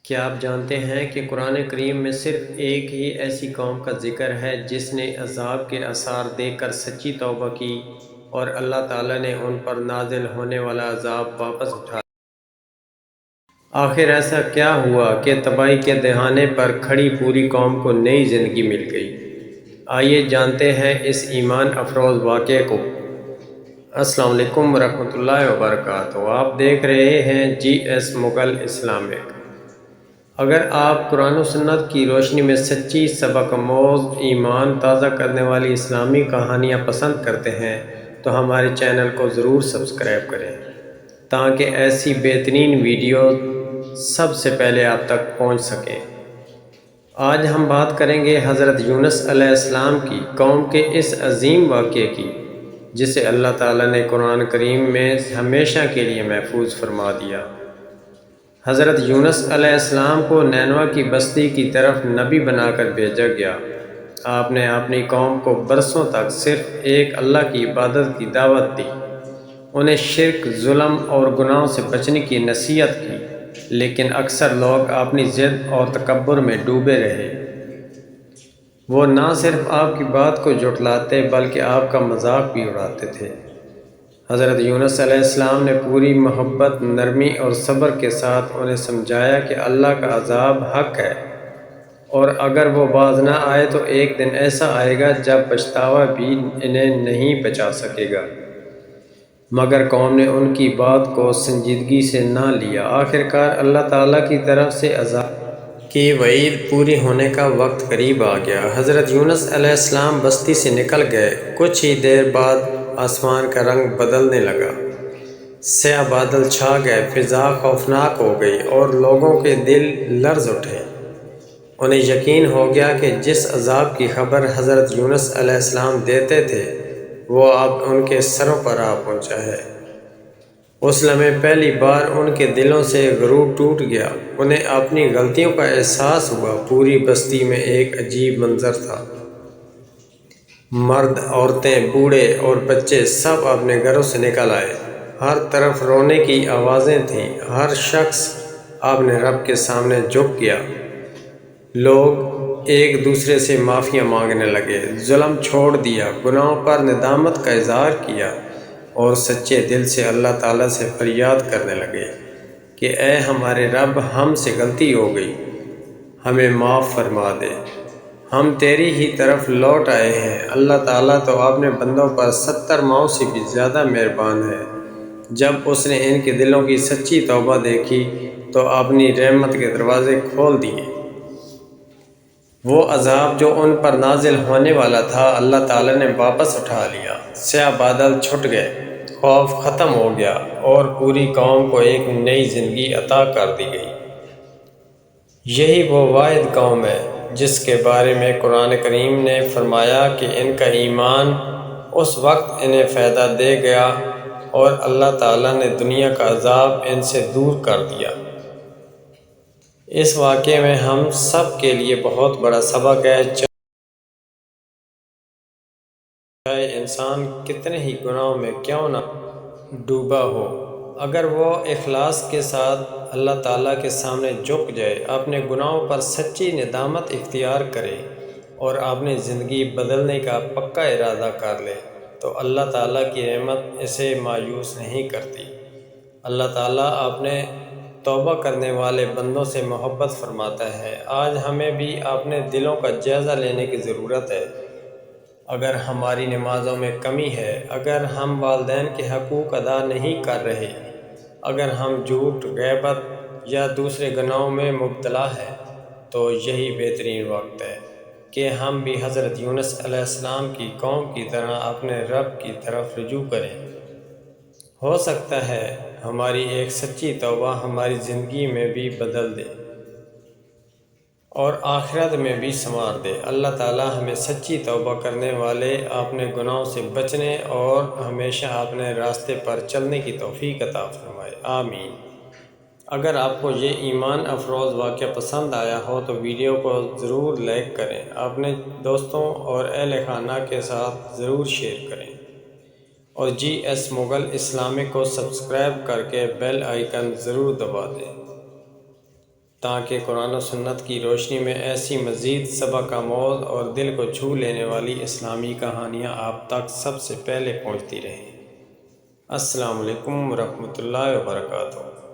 کیا آپ جانتے ہیں کہ قرآن کریم میں صرف ایک ہی ایسی قوم کا ذکر ہے جس نے عذاب کے آثار دیکھ کر سچی توبہ کی اور اللہ تعالیٰ نے ان پر نازل ہونے والا عذاب واپس اٹھا لیا؟ آخر ایسا کیا ہوا کہ تباہی کے دہانے پر کھڑی پوری قوم کو نئی زندگی مل گئی؟ آئیے جانتے ہیں اس ایمان افروز واقعے کو۔ السلام علیکم ورحمۃ اللہ وبرکاتہ۔ آپ دیکھ رہے ہیں جی ایس مغل اسلامک۔ اگر آپ قرآن و سنت کی روشنی میں سچی سبق آموز ایمان تازہ کرنے والی اسلامی کہانیاں پسند کرتے ہیں تو ہمارے چینل کو ضرور سبسکرائب کریں تاکہ ایسی بہترین ویڈیوز سب سے پہلے آپ تک پہنچ سکیں۔ آج ہم بات کریں گے حضرت یونس علیہ السلام کی قوم کے اس عظیم واقعے کی جسے اللہ تعالیٰ نے قرآن کریم میں ہمیشہ کے لیے محفوظ فرما دیا۔ حضرت یونس علیہ السلام کو نینوا کی بستی کی طرف نبی بنا کر بھیجا گیا۔ آپ نے اپنی قوم کو برسوں تک صرف ایک اللہ کی عبادت کی دعوت دی، انہیں شرک، ظلم اور گناہوں سے بچنے کی نصیحت کی، لیکن اکثر لوگ اپنی ضد اور تکبر میں ڈوبے رہے۔ وہ نہ صرف آپ کی بات کو جھٹلاتے بلکہ آپ کا مذاق بھی اڑاتے تھے۔ حضرت یونس علیہ السلام نے پوری محبت، نرمی اور صبر کے ساتھ انہیں سمجھایا کہ اللہ کا عذاب حق ہے، اور اگر وہ باز نہ آئے تو ایک دن ایسا آئے گا جب پچھتاوا بھی انہیں نہیں بچا سکے گا۔ مگر قوم نے ان کی بات کو سنجیدگی سے نہ لیا۔ آخرکار اللہ تعالیٰ کی طرف سے عذاب کی وعید پوری ہونے کا وقت قریب آ گیا۔ حضرت یونس علیہ السلام بستی سے نکل گئے۔ کچھ ہی دیر بعد آسمان کا رنگ بدلنے لگا، سیاہ بادل چھا گئے، فضا خوفناک ہو گئی اور لوگوں کے دل لرز اٹھے۔ انہیں یقین ہو گیا کہ جس عذاب کی خبر حضرت یونس علیہ السلام دیتے تھے وہ اب ان کے سروں پر آ پہنچا ہے۔ اس لمحے پہلی بار ان کے دلوں سے غرور ٹوٹ گیا۔ انہیں اپنی غلطیوں کا احساس ہوا۔ پوری بستی میں ایک عجیب منظر تھا۔ مرد، عورتیں، بوڑھے اور بچے سب اپنے گھروں سے نکل آئے۔ ہر طرف رونے کی آوازیں تھیں۔ ہر شخص اپنے رب کے سامنے جھک گیا۔ لوگ ایک دوسرے سے معافیاں مانگنے لگے، ظلم چھوڑ دیا، گناہوں پر ندامت کا اظہار کیا اور سچے دل سے اللہ تعالیٰ سے فریاد کرنے لگے کہ اے ہمارے رب، ہم سے غلطی ہو گئی، ہمیں معاف فرما دے، ہم تیری ہی طرف لوٹ آئے ہیں۔ اللہ تعالیٰ تو اپنے بندوں پر 70 ماؤں سے بھی زیادہ مہربان ہے۔ جب اس نے ان کے دلوں کی سچی توبہ دیکھی تو اپنی رحمت کے دروازے کھول دیے۔ وہ عذاب جو ان پر نازل ہونے والا تھا اللہ تعالیٰ نے واپس اٹھا لیا۔ سیاہ بادل چھٹ گئے، خوف ختم ہو گیا اور پوری قوم کو ایک نئی زندگی عطا کر دی گئی۔ یہی وہ واحد قوم ہے جس کے بارے میں قرآن کریم نے فرمایا کہ ان کا ایمان اس وقت انہیں فائدہ دے گیا اور اللہ تعالیٰ نے دنیا کا عذاب ان سے دور کر دیا۔ اس واقعے میں ہم سب کے لیے بہت بڑا سبق ہے۔ چاہے انسان کتنے ہی گناہوں میں کیوں نہ ڈوبا ہو، اگر وہ اخلاص کے ساتھ اللہ تعالیٰ کے سامنے جھک جائے، اپنے گناہوں پر سچی ندامت اختیار کرے اور اپنی زندگی بدلنے کا پکا ارادہ کر لے تو اللہ تعالیٰ کی رحمت اسے مایوس نہیں کرتی۔ اللہ تعالیٰ اپنے توبہ کرنے والے بندوں سے محبت فرماتا ہے۔ آج ہمیں بھی اپنے دلوں کا جائزہ لینے کی ضرورت ہے۔ اگر ہماری نمازوں میں کمی ہے، اگر ہم والدین کے حقوق ادا نہیں کر رہے، اگر ہم جھوٹ، غیبت یا دوسرے گناہوں میں مبتلا ہیں، تو یہی بہترین وقت ہے کہ ہم بھی حضرت یونس علیہ السلام کی قوم کی طرح اپنے رب کی طرف رجوع کریں۔ ہو سکتا ہے ہماری ایک سچی توبہ ہماری زندگی میں بھی بدل دے اور آخرت میں بھی سنوار دے۔ اللہ تعالیٰ ہمیں سچی توبہ کرنے والے اپنے گناہوں سے بچنے اور ہمیشہ اپنے راستے پر چلنے کی توفیق عطا فرمائے، آمین۔ اگر آپ کو یہ ایمان افروز واقعہ پسند آیا ہو تو ویڈیو کو ضرور لائک کریں، اپنے دوستوں اور اہل خانہ کے ساتھ ضرور شیئر کریں اور جی ایس مغل اسلامک کو سبسکرائب کر کے بیل آئیکن ضرور دبا دیں۔ تاکہ قرآن و سنت کی روشنی میں ایسی مزید سبق آموز اور دل کو چھو لینے والی اسلامی کہانیاں آپ تک سب سے پہلے پہنچتی رہیں۔ السلام علیکم ورحمۃ اللہ وبرکاتہ۔